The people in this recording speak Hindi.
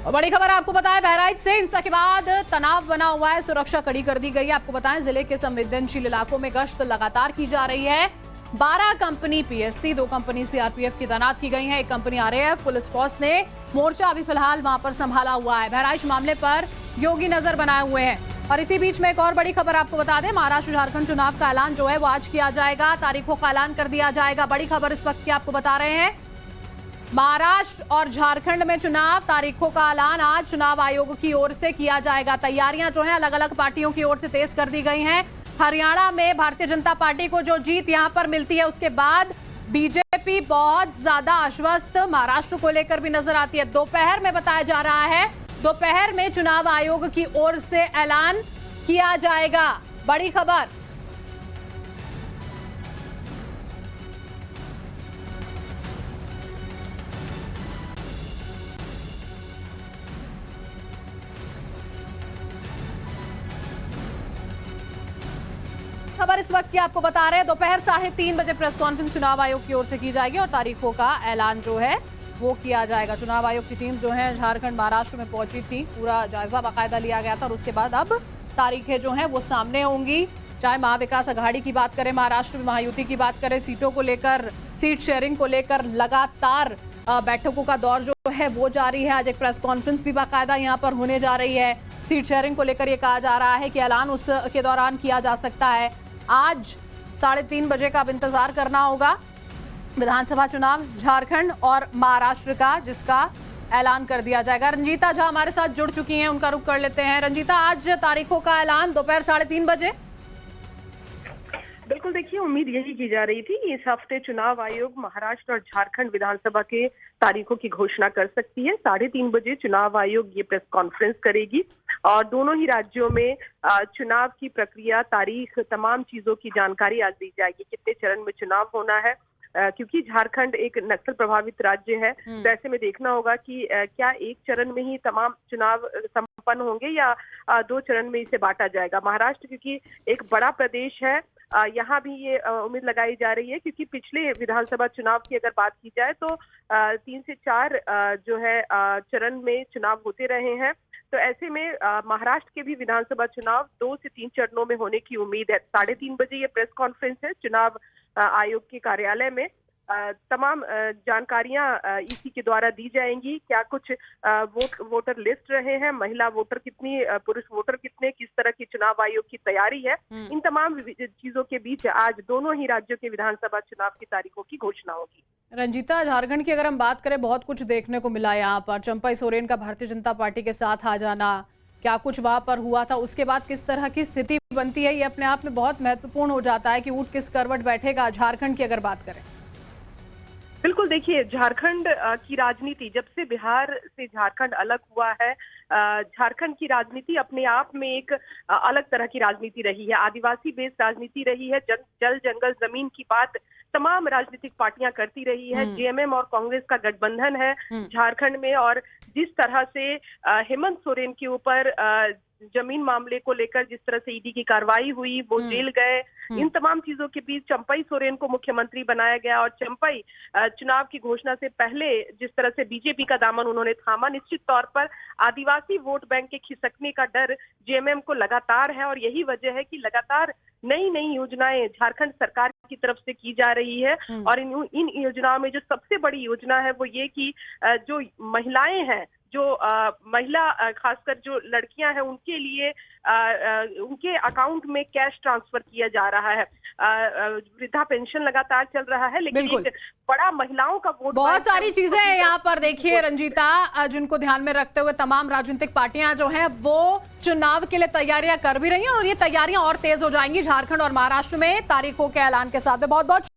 और बड़ी खबर आपको बताएं बहराइच से, हिंसा के बाद तनाव बना हुआ है, सुरक्षा कड़ी कर दी गई है। आपको बताएं जिले के संवेदनशील इलाकों में गश्त लगातार की जा रही है। 12 कंपनी पीएससी, 2 कंपनी सीआरपीएफ की तैनात की गई है, 1 कंपनी आरएएफ। पुलिस फोर्स ने मोर्चा अभी फिलहाल वहां पर संभाला हुआ है। बहराइच मामले पर योगी नजर बनाए हुए हैं। और इसी बीच में एक और बड़ी खबर आपको बता दें, महाराष्ट्र झारखंड चुनाव का ऐलान जो है वो आज किया जाएगा, तारीखों का ऐलान कर दिया जाएगा। बड़ी खबर इस वक्त की आपको बता रहे हैं, महाराष्ट्र और झारखंड में चुनाव तारीखों का ऐलान आज चुनाव आयोग की ओर से किया जाएगा। तैयारियां जो है अलग अलग पार्टियों की ओर से तेज कर दी गई हैं। हरियाणा में भारतीय जनता पार्टी को जो जीत यहां पर मिलती है उसके बाद बीजेपी बहुत ज्यादा आश्वस्त महाराष्ट्र को लेकर भी नजर आती है। दोपहर में बताया जा रहा है, दोपहर में चुनाव आयोग की ओर से ऐलान किया जाएगा। बड़ी खबर। खबर इस वक्त की आपको बता रहे हैं, दोपहर 3:30 बजे प्रेस कॉन्फ्रेंस चुनाव आयोग की ओर से की जाएगी और तारीखों का ऐलान जो है वो किया जाएगा। चुनाव आयोग की टीम जो है झारखंड महाराष्ट्र में पहुंची थी, पूरा जायजा बाकायदा लिया गया था और उसके बाद अब तारीखें जो हैं वो सामने होंगी। चाहे महाविकास अघाड़ी की बात करें, महाराष्ट्र में महायुति की बात करें, सीटों को लेकर, सीट शेयरिंग को लेकर लगातार बैठकों का दौर जो है वो जारी है। आज एक प्रेस कॉन्फ्रेंस भी बाकायदा यहाँ पर होने जा रही है। सीट शेयरिंग को लेकर ये कहा जा रहा है कि ऐलान उसके दौरान किया जा सकता है। आज 3:30 बजे का अब इंतजार करना होगा विधानसभा चुनाव झारखंड और महाराष्ट्र का, जिसका ऐलान कर दिया जाएगा। रंजीता झा हमारे साथ जुड़ चुकी हैं, उनका रुख कर लेते हैं। रंजीता, आज तारीखों का ऐलान दोपहर 3:30 बजे। बिल्कुल, देखिए उम्मीद यही की जा रही थी इस हफ्ते चुनाव आयोग महाराष्ट्र और झारखंड विधानसभा के तारीखों की घोषणा कर सकती है। 3:30 बजे चुनाव आयोग ये प्रेस कॉन्फ्रेंस करेगी और दोनों ही राज्यों में चुनाव की प्रक्रिया, तारीख, तमाम चीजों की जानकारी आज दी जाएगी। कितने चरण में चुनाव होना है, क्योंकि झारखंड एक नक्सल प्रभावित राज्य है, तो ऐसे में देखना होगा कि क्या एक चरण में ही तमाम चुनाव संपन्न होंगे या 2 चरण में इसे बांटा जाएगा। महाराष्ट्र क्योंकि एक बड़ा प्रदेश है, यहाँ भी ये उम्मीद लगाई जा रही है, क्योंकि पिछले विधानसभा चुनाव की अगर बात की जाए तो 3 से 4 जो है चरण में चुनाव होते रहे हैं। तो ऐसे में महाराष्ट्र के भी विधानसभा चुनाव 2 से 3 चरणों में होने की उम्मीद है। 3:30 बजे ये प्रेस कॉन्फ्रेंस है चुनाव आयोग के कार्यालय में। तमाम जानकारियां इसी के द्वारा दी जाएंगी। क्या कुछ वोटर लिस्ट रहे हैं, महिला वोटर कितनी, पुरुष वोटर कितने, किस तरह की चुनाव आयोग की तैयारी है, इन तमाम चीजों के बीच आज दोनों ही राज्यों के विधानसभा चुनाव की तारीखों की घोषणा होगी। रंजीता, झारखंड की अगर हम बात करें, बहुत कुछ देखने को मिला यहाँ पर। चंपई सोरेन का भारतीय जनता पार्टी के साथ आ जाना, क्या कुछ वहां पर हुआ था, उसके बाद किस तरह की स्थिति बनती है, ये अपने आप में बहुत महत्वपूर्ण हो जाता है कि ऊंट किस करवट बैठेगा। झारखंड की अगर बात करें, बिल्कुल, देखिए झारखंड की राजनीति, जब से बिहार से झारखंड अलग हुआ है, झारखंड की राजनीति अपने आप में एक अलग तरह की राजनीति रही है। आदिवासी बेस्ड राजनीति रही है। जल जंगल जमीन की बात तमाम राजनीतिक पार्टियां करती रही है। जेएमएम और कांग्रेस का गठबंधन है झारखंड में, और जिस तरह से हेमंत सोरेन के ऊपर जमीन मामले को लेकर जिस तरह से ईडी की कार्रवाई हुई, वो जेल गए, इन तमाम चीजों के बीच चंपई सोरेन को मुख्यमंत्री बनाया गया और चंपई चुनाव की घोषणा से पहले जिस तरह से बीजेपी का दामन उन्होंने थामा, निश्चित तौर पर आदिवासी वोट बैंक के खिसकने का डर जेएमएम को लगातार है। और यही वजह है कि लगातार नई नई योजनाएं झारखंड सरकार की तरफ से की जा रही है। और इन योजनाओं में जो सबसे बड़ी योजना है वो ये कि जो महिलाएं हैं, जो महिला खासकर जो लड़कियां हैं, उनके लिए उनके अकाउंट में कैश ट्रांसफर किया जा रहा है। वृद्धा पेंशन लगातार चल रहा है, लेकिन एक बड़ा महिलाओं का वोट, बहुत सारी चीजें हैं यहाँ पर। देखिए रंजीता, जिनको ध्यान में रखते हुए तमाम राजनीतिक पार्टियां जो हैं वो चुनाव के लिए तैयारियां कर भी रही हैं और ये तैयारियां और तेज हो जाएंगी झारखंड और महाराष्ट्र में तारीखों के ऐलान के साथ। बहुत बहुत